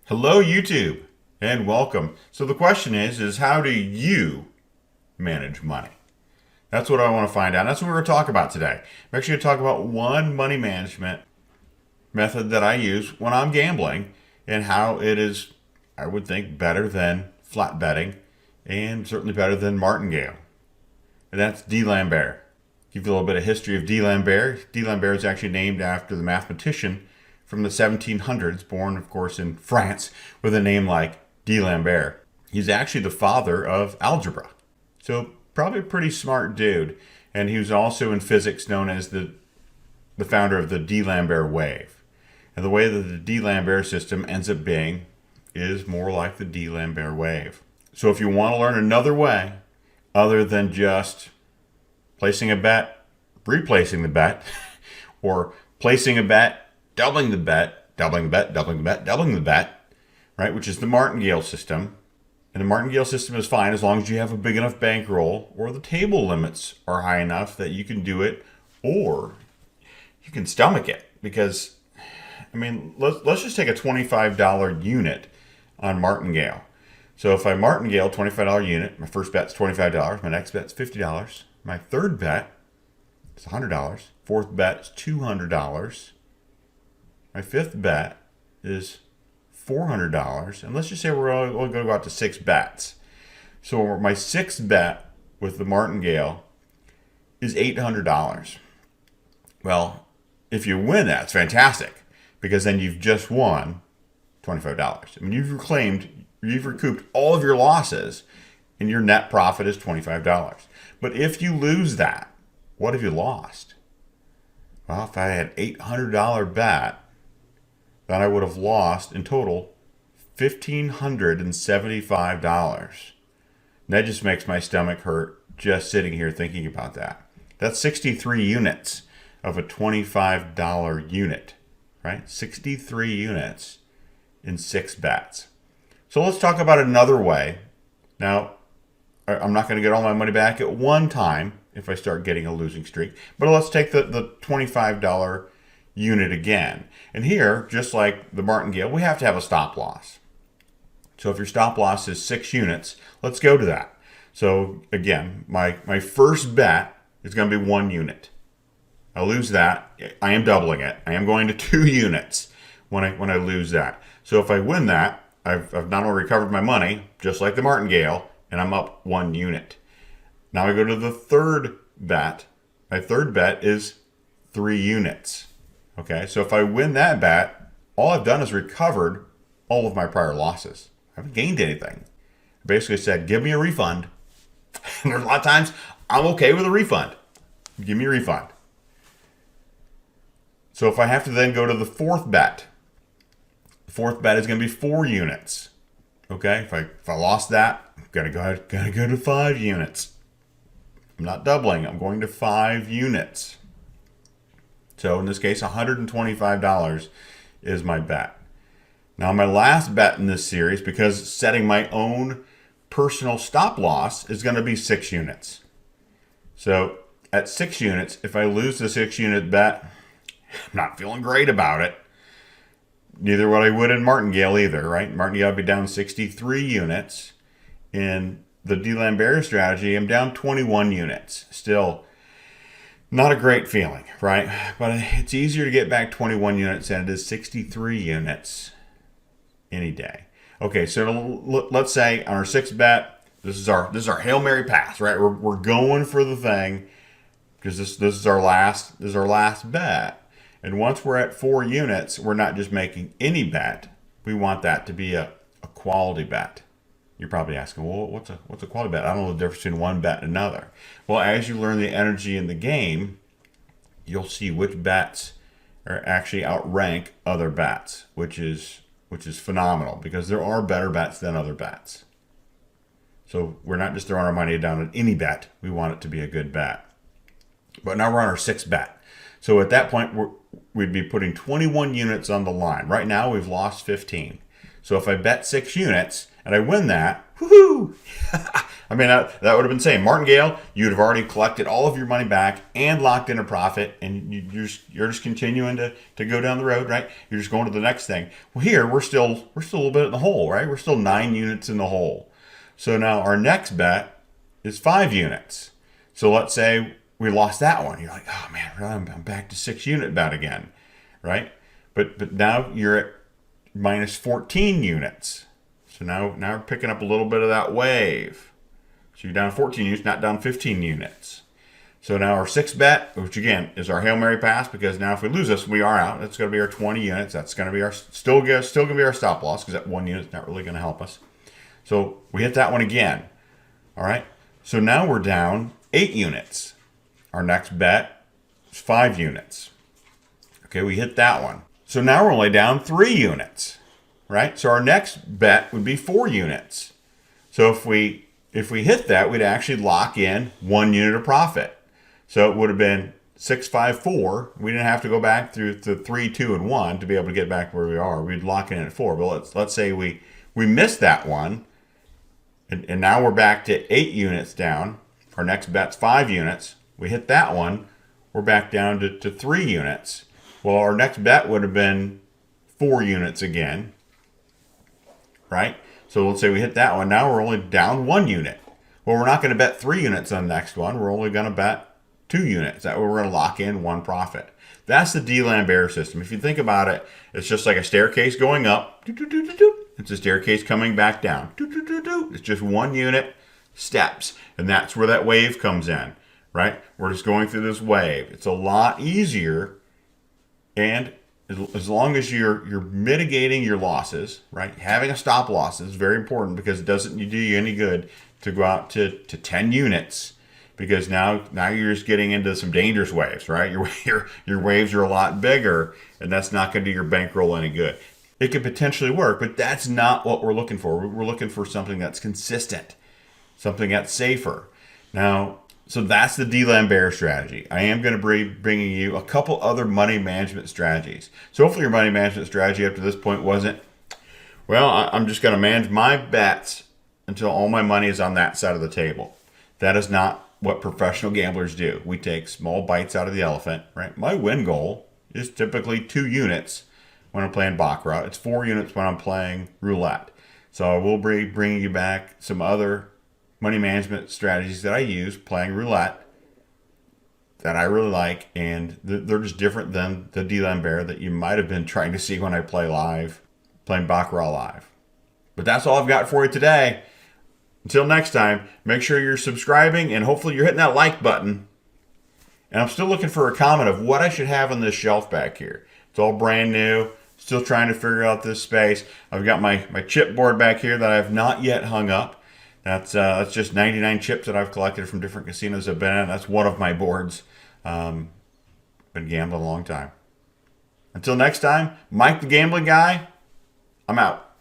Hello YouTube and welcome. So the question is how do you manage money? That's what I want to find out. That's what we're going to talk about today. I'm actually going to talk about one money management method that I use when I'm gambling and how it is, I would think, better than flat betting and certainly better than Martingale. And that's Dlambert. Give you a little bit of history of Dlambert. Dlambert is actually named after the mathematician from the 1700s, born, of course, in France, with a name like Dlambert. He's actually the father of algebra. So probably a pretty smart dude. And he was also in physics known as the founder of the Dlambert wave. And the way that the Dlambert system ends up being is more like the Dlambert wave. So if you want to learn another way other than just placing a bet, replacing the bet, or placing a bet, doubling the bet, doubling the bet, doubling the bet, doubling the bet, right, which is the Martingale system. And the Martingale system is fine as long as you have a big enough bankroll or the table limits are high enough that you can do it or you can stomach it. Because, I mean, let's just take a $25 unit on Martingale. So if I Martingale $25 unit, my first bet's $25, my next bet's $50, my third bet is $100, fourth bet is $200, my fifth bet is $400, and let's just say we're only going to go out to 6 bets. So my sixth bet with the Martingale is $800. Well, if you win that, it's fantastic because then you've just won $25. I mean, you've recouped all of your losses, and your net profit is $25. But if you lose that, what have you lost? Well, if I had $800 bet, then I would have lost in total $1,575. And that just makes my stomach hurt just sitting here thinking about that. That's 63 units of a $25 unit, right? 63 units in 6 bets. So let's talk about another way. Now, I'm not going to get all my money back at one time if I start getting a losing streak, but let's take the $25 unit again. And here, just like the Martingale, we have to have a stop loss. So if your stop loss is 6 units, let's go to that. So again, my first bet is going to be 1 unit. I lose that, I am doubling it. I am going to 2 units when I lose that. So if I win that, I've not only recovered my money, just like the Martingale, and I'm up 1 unit. Now I go to the third bet. My third bet is 3 units. Okay, so if I win that bet, all I've done is recovered all of my prior losses. I haven't gained anything. I basically said, give me a refund. And there's a lot of times I'm okay with a refund. Give me a refund. So if I have to then go to the fourth bet, the fourth bet is going to be 4 units. Okay, if I lost that, I'm gotta go to 5 units. I'm not doubling. I'm going to 5 units. So in this case, $125 is my bet. Now my last bet in this series, because setting my own personal stop loss, is going to be 6 units. So at 6 units, if I lose the 6 unit bet, I'm not feeling great about it. Neither what I would in Martingale either, right? Martingale would be down 63 units. In the Dlambert strategy, I'm down 21 units. Still not a great feeling, right? But it's easier to get back 21 units than it is 63 units any day. Okay, so let's say on our 6th bet, this is our Hail Mary pass, right? We're going for the thing because this is our last bet. And once we're at 4 units, we're not just making any bet. We want that to be a quality bet. You're probably asking, well, what's a quality bet? I don't know the difference between one bet and another. Well, as you learn the energy in the game, you'll see which bets are actually outrank other bets, which is phenomenal because there are better bets than other bets. So we're not just throwing our money down at any bet. We want it to be a good bet. But now we're on our 6th bet. So at that point, we'd be putting 21 units on the line. Right now, we've lost 15. So if I bet 6 units and I win that, Woohoo! I mean, that would have been saying Martingale, you'd have already collected all of your money back and locked in a profit, and you're just continuing to go down the road, right? You're just going to the next thing. Well, here we're still a little bit in the hole, right? We're still 9 units in the hole. So now our next bet is 5 units. So let's say we lost that one. You're like, oh man, I'm back to 6 unit bet again, right? But now you're at minus 14 units. So now we're picking up a little bit of that wave. So you're down 14 units, not down 15 units. So now our 6th bet, which again is our Hail Mary pass, because now if we lose this, we are out. That's going to be our 20 units. That's going to be our still going to be our stop loss, because that 1 unit's not really going to help us. So we hit that one again. All right. So now we're down 8 units. Our next bet is 5 units. Okay, we hit that one. So now we're only down 3 units. Right? So our next bet would be 4 units. So if we hit that, we'd actually lock in 1 unit of profit. So it would have been 6, 5, 4. We didn't have to go back through the 3, 2, and 1 to be able to get back where we are. We'd lock in at 4. But let's say we missed that one, and now we're back to 8 units down. Our next bet's 5 units. We hit that one. We're back down to 3 units. Well, our next bet would have been 4 units again. Right? So let's say we hit that one. Now we're only down 1 unit. Well, we're not going to bet 3 units on the next one. We're only going to bet 2 units. That way we're going to lock in 1 profit. That's the Dlambert system. If you think about it, it's just like a staircase going up. It's a staircase coming back down. It's just 1 unit steps. And that's where that wave comes in. Right? We're just going through this wave. It's a lot easier, and as long as you're mitigating your losses, right? Having a stop loss is very important, because it doesn't do you any good to go out to 10 units, because now you're just getting into some dangerous waves, right? Your waves are a lot bigger, and that's not going to do your bankroll any good. It could potentially work, but that's not what we're looking for. We're looking for something that's consistent, something that's safer. Now, so that's the Dlambert strategy. I am going to be bringing you a couple other money management strategies. So hopefully your money management strategy up to this point wasn't, well, I'm just going to manage my bets until all my money is on that side of the table. That is not what professional gamblers do. We take small bites out of the elephant, right? My win goal is typically 2 units when I'm playing Baccarat. It's 4 units when I'm playing roulette. So I will be bringing you back some other money management strategies that I use playing roulette that I really like, and they're just different than the Dlambert that you might have been trying to see when I playing Baccarat live. But that's all I've got for you today. Until next time, make sure you're subscribing, and hopefully you're hitting that like button. And I'm still looking for a comment of what I should have on this shelf back here. It's all brand new. Still trying to figure out this space. I've got my chipboard back here that I have not yet hung up. That's just 99 chips that I've collected from different casinos I've been in. That's one of my boards. Been gambling a long time. Until next time, Mike the Gambling Guy, I'm out.